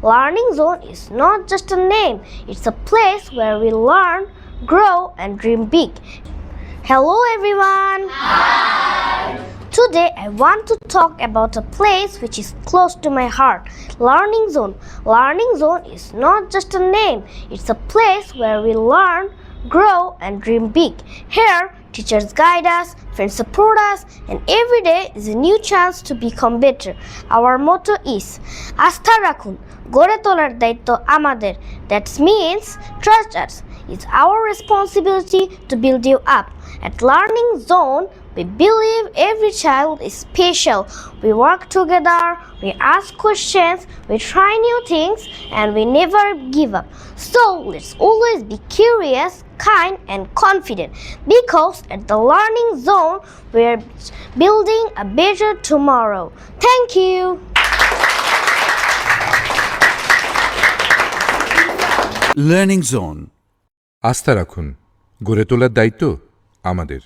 Learning Zone is not just a name, it's a place where we learn, grow, and dream big. Hello, everyone. Today, I want to talk about a place which is close to my heart, Learning Zone. Learning Zone is not just a name, it's a place where we learn, grow, and dream big. Here, teachers guide us, friends support us, and every day is a new chance to become better. Our motto is আস্থা রাখুন, গড়ে তোলার দায়িত্ব আমাদের. That means trust us. It's our responsibility to build you up. At Learning Zone, we believe every child is special. We work together, we ask questions, we try new things, and we never give up. So let's always be curious, kind, and confident, because at the Learning Zone, we're building a better tomorrow. Thank you. Learning zone. আস্থা রাখুন, গড়ে তোলার দায়িত্ব আমাদের।